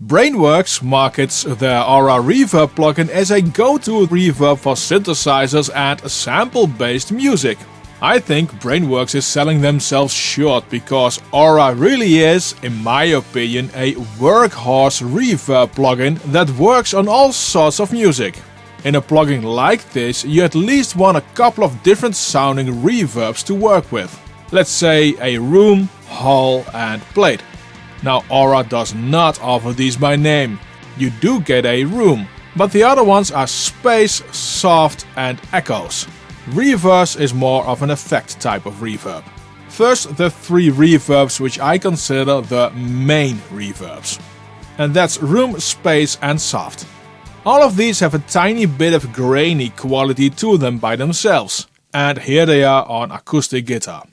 Brainworx markets their Aura Reverb plugin as a go-to reverb for synthesizers and sample-based music. I think Brainworx is selling themselves short because Aura really is, in my opinion, a workhorse reverb plugin that works on all sorts of music. In a plugin like this, you at least want a couple of different sounding reverbs to work with. Let's say a room, hall and plate. Now Aura does not offer these by name. You do get a room, but the other ones are space, soft and echoes. Reverse is more of an effect type of reverb. First, the three reverbs which I consider the main reverbs. And that's room, space and soft. All of these have a tiny bit of grainy quality to them by themselves. And here they are on acoustic guitar.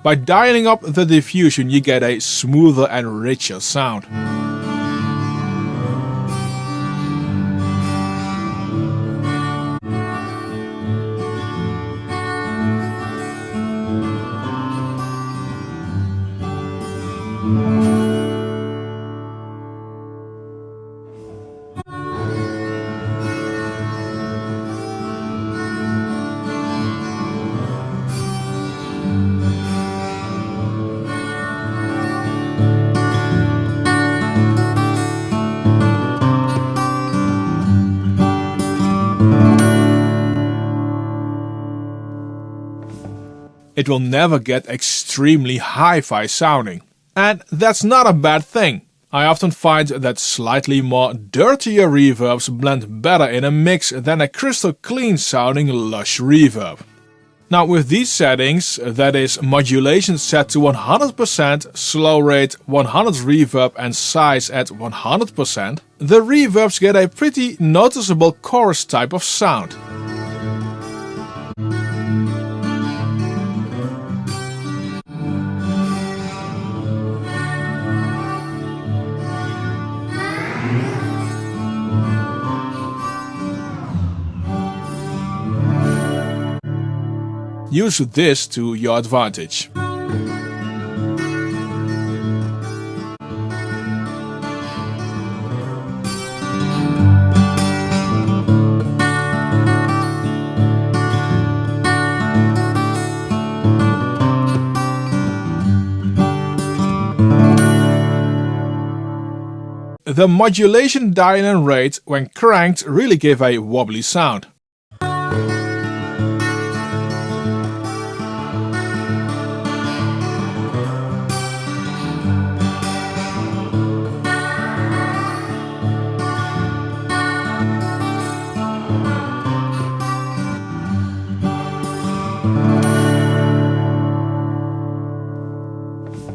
By dialing up the diffusion, you get a smoother and richer sound. It will never get extremely hi-fi sounding. And that's not a bad thing. I often find that slightly more dirtier reverbs blend better in a mix than a crystal clean sounding lush reverb. Now with these settings, that is modulation set to 100%, slow rate 100 reverb and size at 100%, the reverbs get a pretty noticeable chorus type of sound. Use this to your advantage. The modulation dial and rate, when cranked, really give a wobbly sound.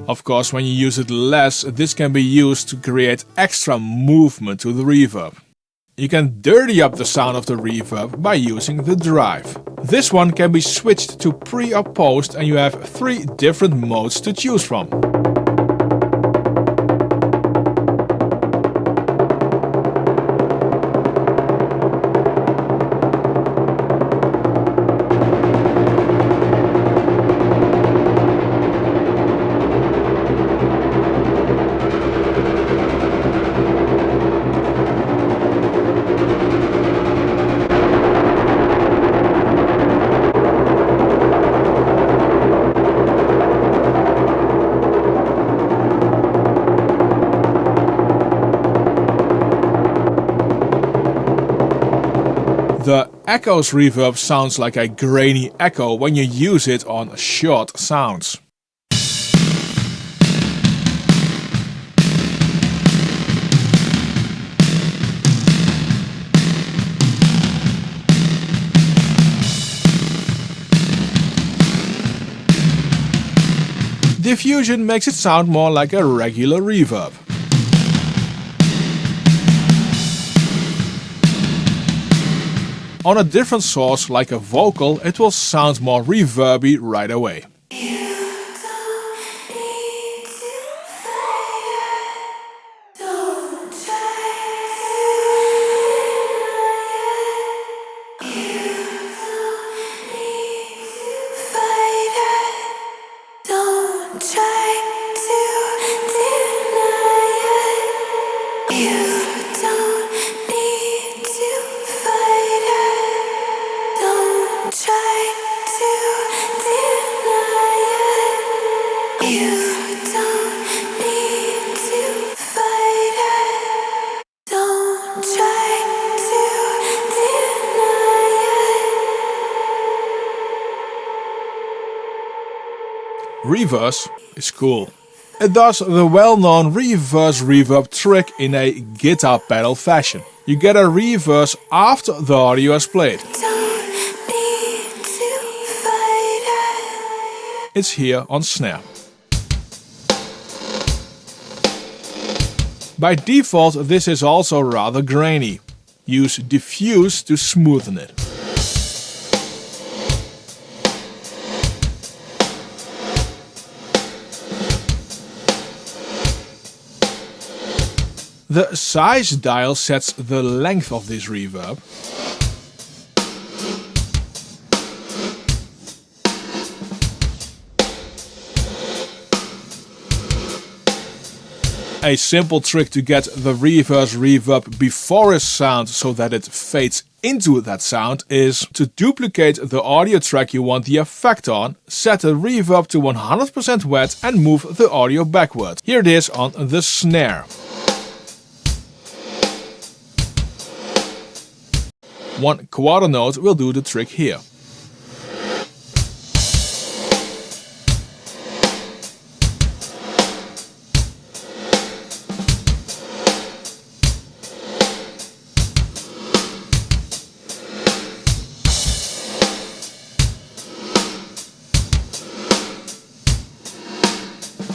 Of course, when you use it less, this can be used to create extra movement to the reverb. You can dirty up the sound of the reverb by using the drive. This one can be switched to pre or post and you have 3 different modes to choose from. The echo's reverb sounds like a grainy echo when you use it on short sounds. Diffusion makes it sound more like a regular reverb. On a different source, like a vocal, it will sound more reverby right away. Reverse is cool. It does the well-known reverse reverb trick in a guitar pedal fashion. You get a reverse after the audio is played. It's here on snare. By default, this is also rather grainy. Use diffuse to smoothen it. The size dial sets the length of this reverb. A simple trick to get the reverse reverb before a sound so that it fades into that sound is to duplicate the audio track you want the effect on, set the reverb to 100% wet and move the audio backward. Here it is on the snare. One quarter note will do the trick here.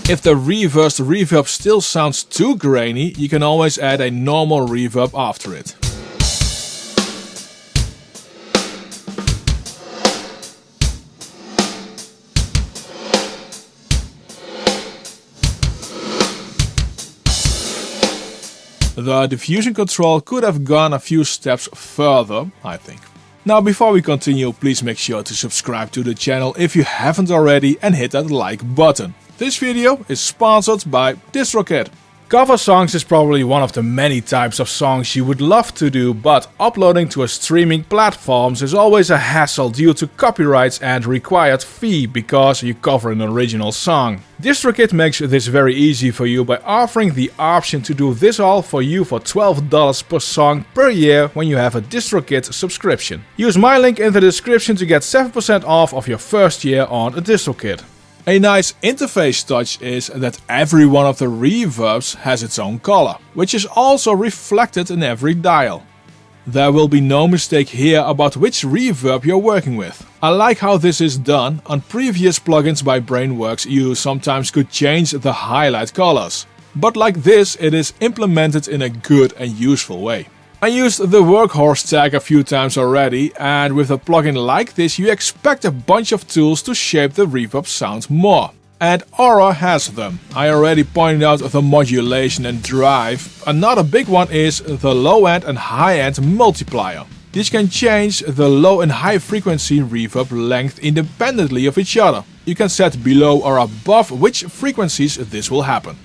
If the reversed reverb still sounds too grainy, you can always add a normal reverb after it. The diffusion control could have gone a few steps further, I think. Now, before we continue, please make sure to subscribe to the channel if you haven't already and hit that like button. This video is sponsored by DistroKid. Cover songs is probably one of the many types of songs you would love to do, but uploading to a streaming platforms is always a hassle due to copyrights and required fee because you cover an original song. DistroKid makes this very easy for you by offering the option to do this all for you for $12 per song per year when you have a DistroKid subscription. Use my link in the description to get 7% off of your first year on a DistroKid. A nice interface touch is that every one of the reverbs has its own color, which is also reflected in every dial. There will be no mistake here about which reverb you're working with. I like how this is done. On previous plugins by Brainworx, you sometimes could change the highlight colors. But like this, it is implemented in a good and useful way. I used the workhorse tag a few times already, and with a plugin like this you expect a bunch of tools to shape the reverb sound more. And Aura has them. I already pointed out the modulation and drive. Another big one is the low end and high end multiplier. This can change the low and high frequency reverb length independently of each other. You can set below or above which frequencies this will happen.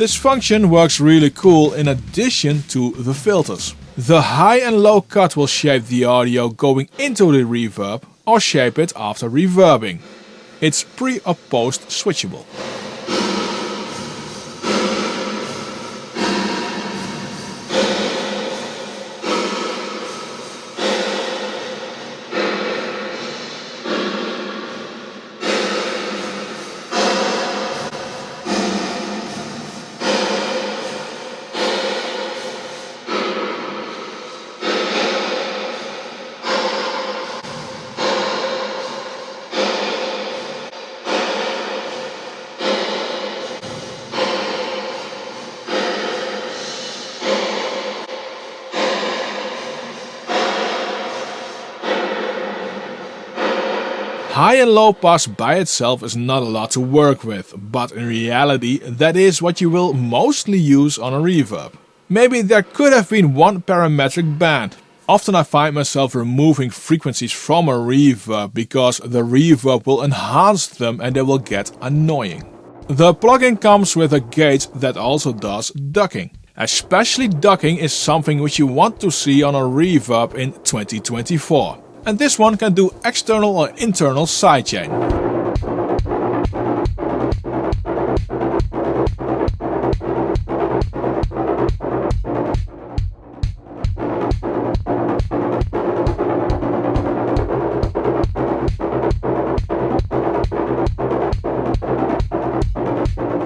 This function works really cool in addition to the filters. The high and low cut will shape the audio going into the reverb or shape it after reverbing. It's pre or post switchable. High and low pass by itself is not a lot to work with, but in reality that is what you will mostly use on a reverb. Maybe there could have been one parametric band. Often I find myself removing frequencies from a reverb because the reverb will enhance them and they will get annoying. The plugin comes with a gauge that also does ducking. Especially ducking is something which you want to see on a reverb in 2024. And this one can do external or internal sidechain.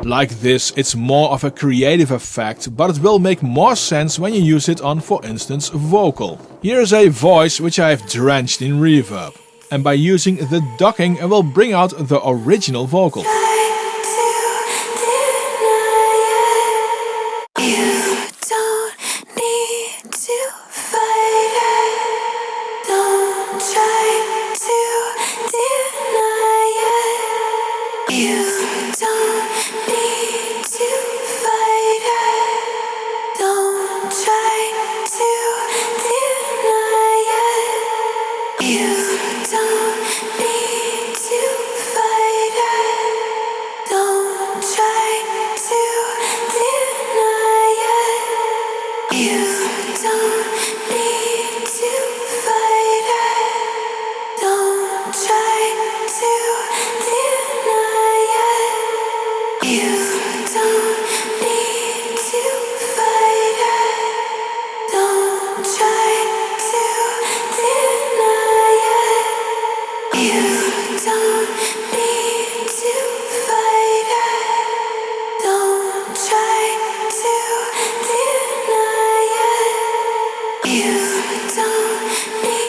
Like this, it's more of a creative effect, but it will make more sense when you use it on, for instance, vocal. Here's a voice which I have drenched in reverb, and by using the ducking I will bring out the original vocal.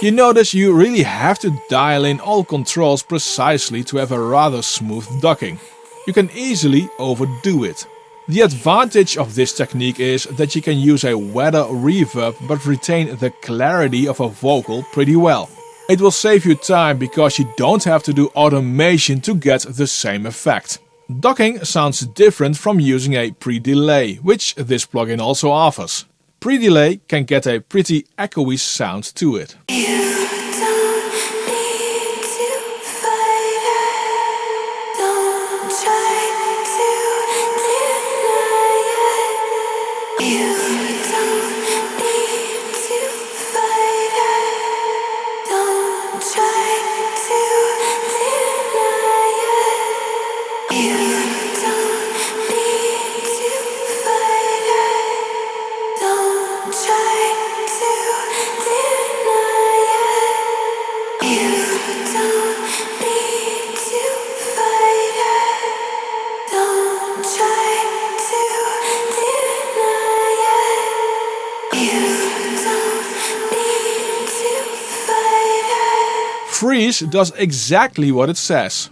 You notice you really have to dial in all controls precisely to have a rather smooth ducking. You can easily overdo it. The advantage of this technique is that you can use a wetter reverb but retain the clarity of a vocal pretty well. It will save you time because you don't have to do automation to get the same effect. Ducking sounds different from using a pre-delay, which this plugin also offers. Pre-delay can get a pretty echoey sound to it. Freeze does exactly what it says.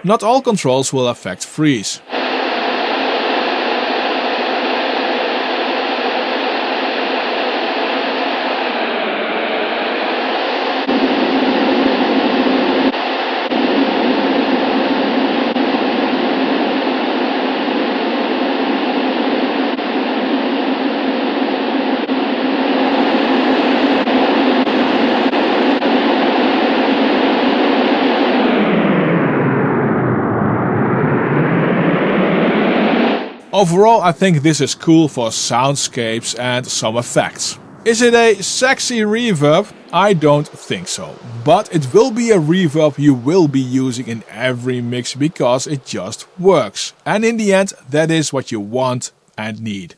Not all controls will affect freeze. Overall, I think this is cool for soundscapes and some effects. Is it a sexy reverb? I don't think so. But it will be a reverb you will be using in every mix because it just works. And in the end, that is what you want and need.